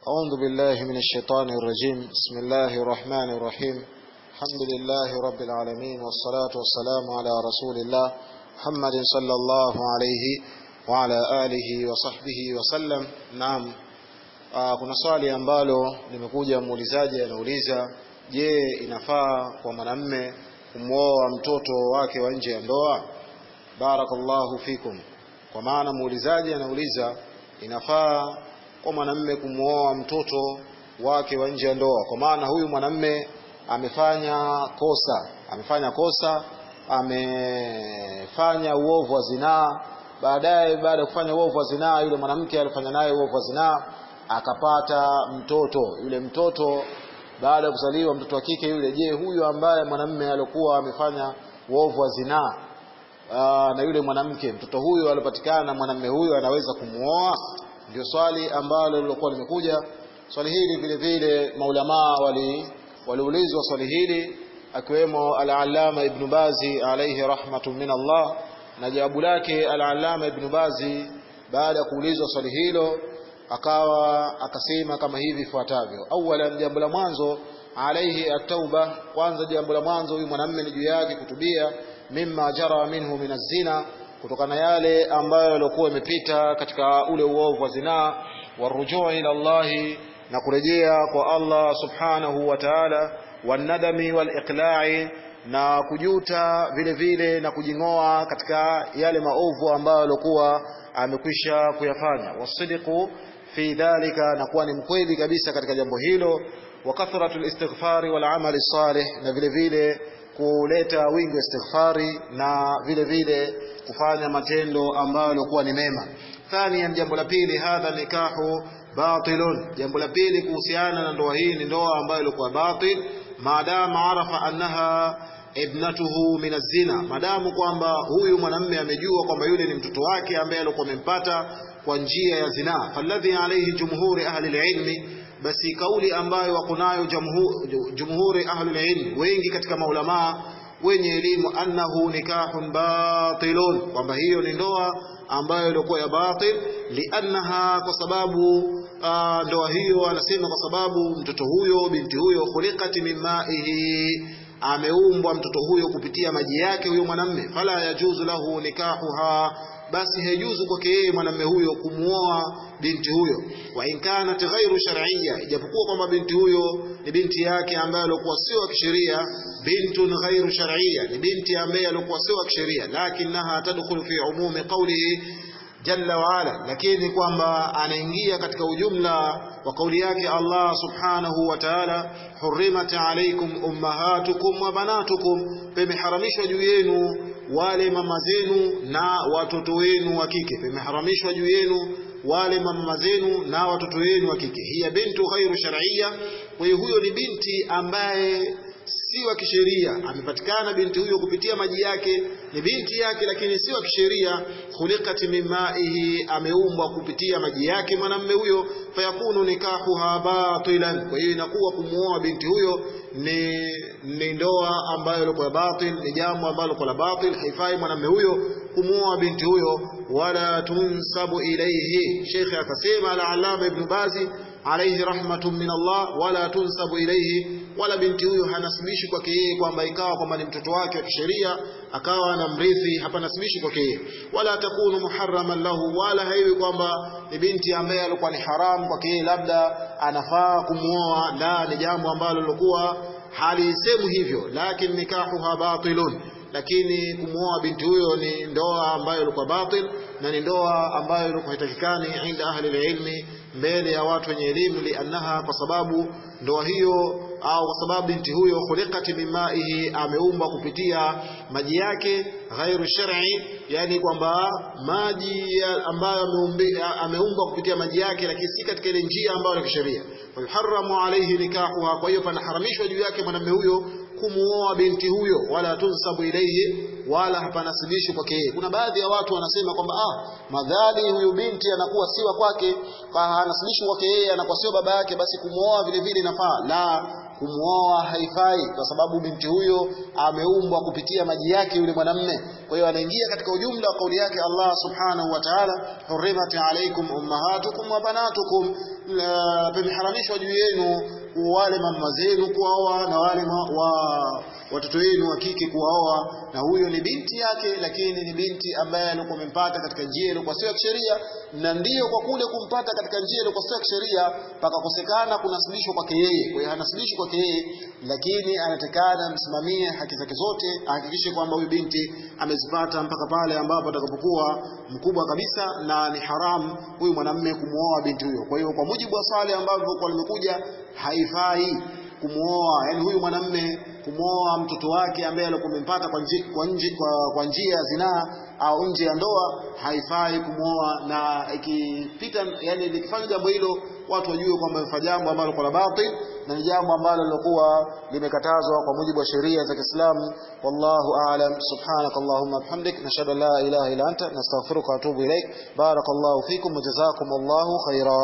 أعوذ بالله من الشيطان الرجيم. بسم الله الرحمن الرحيم. الحمد لله رب العالمين، والصلاة والسلام على رسول الله محمد صلى الله عليه وعلى آله وصحبه وسلم. Naam, kuna swali ambalo limekuja, muulizaji anauliza, je, inafaa kwa mwanamume kumwoa mtoto wake wa nje ya ndoa? Barakallahu fikum. Kwa maana muulizaji anauliza, inafaa kwa mwanamume kumwoa mtoto wake wa nje ya ndoa, kwa maana huyu mwanamume amefanya kosa, amefanya uovu wa zinaa. Baadaye, baada ya kufanya uovu wa zinaa, yule mwanamke alifanya naye uovu wa zinaa, akapata mtoto. Yule mtoto baada ya kuzaliwa, mtoto wa kike yule, je, huyu ambaye mwanamume alikuwa amefanya uovu wa zinaa na yule mwanamke, mtoto huyu alipatikana na mwanamume huyu, anaweza kumuoa? Ndio swali ambalo lilikuwa limekuja. Swali hili vile vile maulama waliulizwa swali hili, akiwemo al-Allama Ibn Bazi alayhi rahmatun min Allah, na jawabu lake al-Allama Ibn Bazi baada ya kuulizwa swali hilo akasema kama hivi ifuatavyo. Awalan, jambo la mwanzo, alayhi at-tauba, kwanza jambo la mwanzo huyu mwanamume ni juu yake kutubia mimma jara minhu min az-zina, kutokana yale ambayo yalikuwa yamepita katika ule uovu wa zinaa, warujuu ila Allah, na kurejea kwa Allah subhanahu wa ta'ala, wanadami waliqla'i, na kujuta vile vile na kujingoa katika yale maovu ambayo alikuwa amekwisha kuyafanya, wasidqu fi dhalika, na kuwa ni mkweli kabisa katika jambo hilo, wa kathratul istighfari wal amali salih, na vile vile kuleta wingi wa istighfari na vile vile kufanya matendo ambayo yalikuwa ni mema. Thaniyan, jambo la pili, hadha nikahu batilun, jambo la pili kuhusiana na ndoa hii ni ndoa ambayo ilikuwa batil, maadama arafa annaha ibnatuhu min az-zina, madamu kwamba huyu mwanamume amejua kwamba yule ni mtoto wake ambaye alikuwa amempata kwa njia ya zinaa. Falladhi alayhi jumhuri ahli al-ilmi, basi kauli ambayo wako nayo jumhuri ahli al-ilm, wengi katika maulama wenye elimu, annahu nikahun batilun, kwamba hiyo ni ndoa ambayo ilikuwa ya batil, liannaha, kwa sababu ndoa hiyo anasema kwa sababu mtoto huyo, binti huyo, khuliqat min ma'ihi, ameumbwa mtoto huyo kupitia maji yake huyo mwanamume. Fala yajuzu lahu nikahuha, basi haijuzu kwake yeye mwanamume huyo kumuoa binti huyo. Wa in kanat ghairu shar'iyya, ijapokuwa kwamba binti huyo ni binti yake ambaye alikuwa sio wa kisheria, bintun ghairu shar'iyya, ni binti ambaye alikuwa sio wa kisheria, lakinaha tadkhulu fi umumi qawlihi jalla wa ala, lakini kwamba anaingia katika ujumla wa kauli yake Allah subhanahu wa ta'ala, hurrimat alaykum ummahatukum wa banatukum, pemeharamishwa juu yenu wale mama zenu na watoto wenu wa kike, pemeharamishwa juu yenu wale mama zenu na watoto wenu wa kike. Hiya bintu ghairu shar'iyya, kwa hiyo huyo ni binti ambaye si wa kisheria, amepatikana binti huyo kupitia maji yake, ni binti yake lakini si wa kisheria. Khuliqat min ma'ihi, ameumbwa kupitia maji yake mwanamume huyo. Fayakunu nikahuha batilan, kwa hiyo inakuwa kumuoa binti huyo ni ndoa ambayo ilikuwa batil, ni jambo ambalo liko la batil, haifai mwanamume huyo kumuoa binti huyo. Wala tunsabu ilayhi, Sheikh akasema al-Allama Ibn Bazi alayhi rahmatun min Allah, wala tunsabu ilayhi, wala binti huyo hanasibishi kwake yeye kwamba ikawa kwamba ni mtoto wake wa kisheria akawa anamrithi, hapa nasibishi kwake yeye. Wala takunu muharraman lahu, wala haiwi kwamba ni binti ambaye alikuwa ni haram kwake yeye, labda anafaa kumuoa, la, ni jambo ambalo lilikuwa halisemu hivyo. Lakini nikahuha batilun, lakini kumuoa binti huyo ni ndoa ambayo ilikuwa batil, na ni ndoa ambayo ilikuwa haitakikani inda ahli ilmi, mbele ya watu wenye elimu, liannaha, kwa sababu ndoa hiyo au kwa sababu binti huyo khuliqat min ma'ihi, ameumba kupitia maji yake, ghairu shar'i, yani kwamba maji ambayo ameumba kupitia maji yake, lakini si katika ile njia ambayo ni kisheria. Fa yuharramu alayhi nikahuha, kwa hiyo panaharamishwa juu yake mwanamume huyo kumuoa binti huyo, wala tunsabu ilayhi, wala hapanasibishi kwake yeye. Kuna baadhi ya watu wanasema kwamba madhali huyu binti anakuwa siwa kwake, hanasibishi kwake yeye, anakuwa sio baba yake, basi kumuoa vile vile inafaa. La, kumuoa haifai, kwa sababu binti huyo ameumbwa kupitia maji yake yule mwanamume. Kwa hiyo anaingia katika ujumla wa kauli yake Allah subhanahu wa ta'ala, hurrimat alaykum ummahatukum wa banatukum, pameharamishwa juu yenu wale mama zenu kuoa na wale watoto wenu wa kike kuoa. Na huyo ni binti yake, lakini ni binti ambaye alikuwa amempata katika njia ile kwa sio ya kisheria, na ndiyo kwa kule kumpata katika njia ile kwa sio ya kisheria pakakosekana kunasibishwa kwake yeye. Kwa hiyo hanasibishwi kwake yeye, lakini anatakana msimamie haki zake zote, ahakikishe kwamba huyu binti amezipata mpaka pale ambapo atakapokuwa mkubwa kabisa, na ni haramu huyu mwanamume kumuoa binti huyo. Kwa hiyo kwa mujibu wa swali ambavyo kwa limekuja, haifai kumuoa, yani huyu mwanamume kumuoa mtoto wake ambaye alikuwa amempata kwa njia ya zinaa au nje ya ndoa, haifai kumuoa. Na ikipita, yani likifanya jambo hilo, watu wajue kwamba wamefanya jambo ambalo kwa batil, na ni jambo ambalo lilikuwa limekatazwa kwa mujibu wa sheria za Kiislamu. Wallahu a'lam. Subhanakallahumma bihamdik, nashhadu an la ilaha illa anta, nastaghfiruka wa atubu ilaik. Barakallahu fikum wa jazakumullahu khaira.